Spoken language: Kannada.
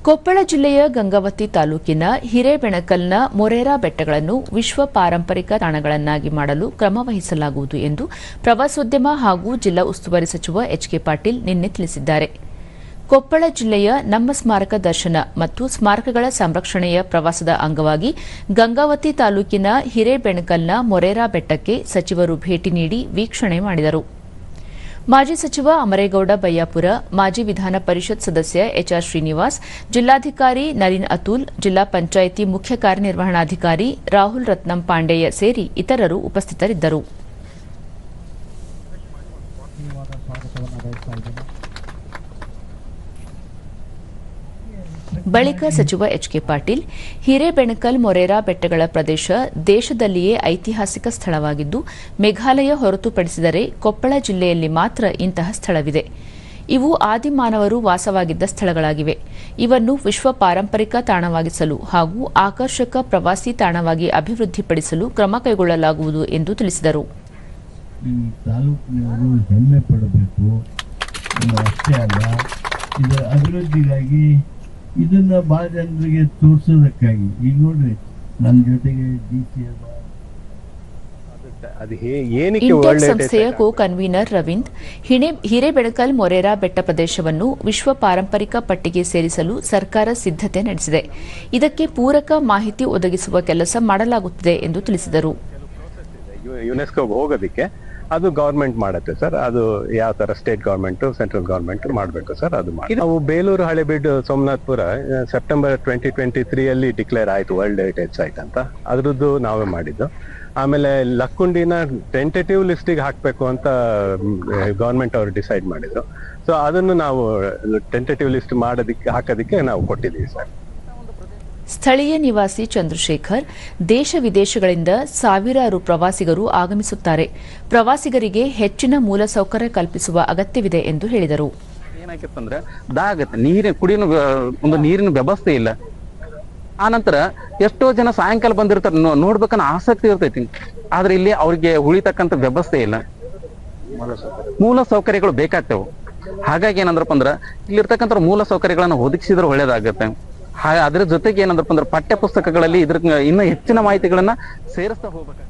ಕೊಪ್ಪಳ ಜಿಲ್ಲೆಯ ಗಂಗಾವತಿ ತಾಲೂಕಿನ ಹಿರೇಬೆಣಕಲ್ನ ಮೊರೇರಾ ಬೆಟ್ಟಗಳನ್ನು ವಿಶ್ವ ಪಾರಂಪರಿಕ ತಾಣಗಳನ್ನಾಗಿ ಮಾಡಲು ಕ್ರಮ ವಹಿಸಲಾಗುವುದು ಎಂದು ಪ್ರವಾಸೋದ್ಯಮ ಹಾಗೂ ಜಿಲ್ಲಾ ಉಸ್ತುವಾರಿ ಸಚಿವ ಎಚ್.ಕೆ. ಪಾಟೀಲ್ ನಿನ್ನೆ ತಿಳಿಸಿದ್ದಾರೆ. ಕೊಪ್ಪಳ ಜಿಲ್ಲೆಯ ನಮ್ಮ ಸ್ಮಾರಕ ದರ್ಶನ ಮತ್ತು ಸ್ಮಾರಕಗಳ ಸಂರಕ್ಷಣೆಯ ಪ್ರವಾಸದ ಅಂಗವಾಗಿ ಗಂಗಾವತಿ ತಾಲೂಕಿನ ಹಿರೇಬೆಣಕಲ್ನ ಮೊರೇರಾ ಬೆಟ್ಟಕ್ಕೆ ಸಚಿವರು ಭೇಟಿ ನೀಡಿ ವೀಕ್ಷಣೆ ಮಾಡಿದರು. ಮಾಜಿ ಸಚಿವ ಅಮರೇಗೌಡ ಬಯ್ಯಾಪುರ, ಮಾಜಿ ವಿಧಾನ ಪರಿಷತ್ ಸದಸ್ಯ ಎಚ್ಆರ್ ಶ್ರೀನಿವಾಸ್, ಜಿಲ್ಲಾಧಿಕಾರಿ ನಳಿನ್ ಅತುಲ್, ಜಿಲ್ಲಾ ಪಂಚಾಯಿತಿ ಮುಖ್ಯ ಕಾರ್ಯನಿರ್ವಹಣಾಧಿಕಾರಿ ರಾಹುಲ್ ರತ್ನಂ ಪಾಂಡೆಯ ಸೇರಿ ಇತರರು ಉಪಸ್ಥಿತರಿದ್ದರು. ಬಳಿಕ ಸಚಿವ ಎಚ್.ಕೆ. ಪಾಟೀಲ್, ಹಿರೇಬೆಣಕಲ್ ಮೊರೇರಾ ಬೆಟ್ಟಗಳ ಪ್ರದೇಶ ದೇಶದಲ್ಲಿಯೇ ಐತಿಹಾಸಿಕ ಸ್ಥಳವಾಗಿದ್ದು, ಮೇಘಾಲಯ ಹೊರತುಪಡಿಸಿದರೆ ಕೊಪ್ಪಳ ಜಿಲ್ಲೆಯಲ್ಲಿ ಮಾತ್ರ ಇಂತಹ ಸ್ಥಳವಿದೆ. ಇವು ಆದಿಮಾನವರು ವಾಸವಾಗಿದ್ದ ಸ್ಥಳಗಳಾಗಿವೆ. ಇವನ್ನು ವಿಶ್ವ ಪಾರಂಪರಿಕ ತಾಣವಾಗಿಸಲು ಹಾಗೂ ಆಕರ್ಷಕ ಪ್ರವಾಸಿ ತಾಣವಾಗಿ ಅಭಿವೃದ್ಧಿಪಡಿಸಲು ಕ್ರಮ ಕೈಗೊಳ್ಳಲಾಗುವುದು ಎಂದು ತಿಳಿಸಿದರು. ಇದನ್ನ ಬಹಳ ಜನರಿಗೆ ತೋರಿಸೋದಕ್ಕಾಗಿ ಈಗ ನೋಡ್ರಿ ನನ್ನ ಜೊತೆಗೆ ಇಂಟೆಕ್ ಸಂಸ್ಥೆಯ ಕೋ ಕನ್ವೀನರ್ ರವೀಂದ್ರ, ಹಿರೇಬೆಣಕಲ್ ಮೊರೇರಾ ಬೆಟ್ಟ ಪ್ರದೇಶವನ್ನು ವಿಶ್ವ ಪಾರಂಪರಿಕ ಪಟ್ಟಿಗೆ ಸೇರಿಸಲು ಸರ್ಕಾರ ಸಿದ್ದತೆ ನಡೆಸಿದೆ. ಇದಕ್ಕೆ ಪೂರಕ ಮಾಹಿತಿ ಒದಗಿಸುವ ಕೆಲಸ ಮಾಡಲಾಗುತ್ತಿದೆ ಎಂದು ತಿಳಿಸಿದರು. ಯುನೆಸ್ಕೋಗೆ ಹೋಗೋದಕ್ಕೆ ಅದು ಗವರ್ಮೆಂಟ್ ಮಾಡುತ್ತೆ ಸರ್. ಅದು ಯಾವ ತರ ಸ್ಟೇಟ್ ಗವರ್ಮೆಂಟ್ ಸೆಂಟ್ರಲ್ ಗವರ್ಮೆಂಟ್ ಮಾಡಬೇಕು ಸರ್. ಅದು ನಾವು ಬೇಲೂರು ಹಳೆಬೀಡು ಸೋಮನಾಥ್ಪುರ ಸೆಪ್ಟೆಂಬರ್ 2023 ಅಲ್ಲಿ ಡಿಕ್ಲೇರ್ ಆಯ್ತು ವರ್ಲ್ಡ್ ಹೆರಿಟೇಜ್ ಸೈಟ್ ಅಂತ. ಅದ್ರದ್ದು ನಾವೇ ಮಾಡಿದ್ದು. ಆಮೇಲೆ ಲಕ್ಕುಂಡಿನ ಟೆಂಟೇಟಿವ್ ಲಿಸ್ಟಿಗೆ ಹಾಕಬೇಕು ಅಂತ ಗವರ್ಮೆಂಟ್ ಅವರು ಡಿಸೈಡ್ ಮಾಡಿದ್ರು. ಸೊ ಅದನ್ನು ನಾವು ಟೆಂಟೇಟಿವ್ ಲಿಸ್ಟ್ ಹಾಕೋದಕ್ಕೆ ನಾವು ಕೊಟ್ಟಿದ್ದೀವಿ ಸರ್. ಸ್ಥಳೀಯ ನಿವಾಸಿ ಚಂದ್ರಶೇಖರ್, ದೇಶ ವಿದೇಶಗಳಿಂದ ಸಾವಿರಾರು ಪ್ರವಾಸಿಗರು ಆಗಮಿಸುತ್ತಾರೆ. ಪ್ರವಾಸಿಗರಿಗೆ ಹೆಚ್ಚಿನ ಮೂಲಸೌಕರ್ಯ ಕಲ್ಪಿಸುವ ಅಗತ್ಯವಿದೆ ಎಂದು ಹೇಳಿದರು. ಏನಾಗಿತ್ತಂದ್ರೆ ನೀರಿನ ವ್ಯವಸ್ಥೆ ಇಲ್ಲ. ಆನಂತರ ಎಷ್ಟೋ ಜನ ಸಾಯಂಕಾಲ ಬಂದಿರ್ತಾರೆ, ನೋಡ್ಬೇಕನ್ನ ಆಸಕ್ತಿ ಇರ್ತೈತಿ. ಆದ್ರೆ ಇಲ್ಲಿ ಅವ್ರಿಗೆ ಉಳಿತಕ್ಕಂಥ ವ್ಯವಸ್ಥೆ ಇಲ್ಲ, ಮೂಲ ಸೌಕರ್ಯಗಳು ಬೇಕಾಗ್ತವೆ. ಹಾಗಾಗಿ ಏನಂದ್ರಪ್ಪ ಅಂದ್ರೆ ಇಲ್ಲಿರ್ತಕ್ಕಂಥ ಮೂಲ ಸೌಕರ್ಯಗಳನ್ನ ಒದಗಿಸಿದ್ರೆ ಒಳ್ಳೇದಾಗತ್ತೆ. ಅದರ ಜೊತೆಗೆ ಏನಂದ್ರಪ್ಪ ಅಂದ್ರೆ ಪಠ್ಯ ಪುಸ್ತಕಗಳಲ್ಲಿ ಇದ್ರ ಇನ್ನೂ ಹೆಚ್ಚಿನ ಮಾಹಿತಿಗಳನ್ನ ಸೇರಿಸ್ತಾ ಹೋಗ್ಬೇಕು.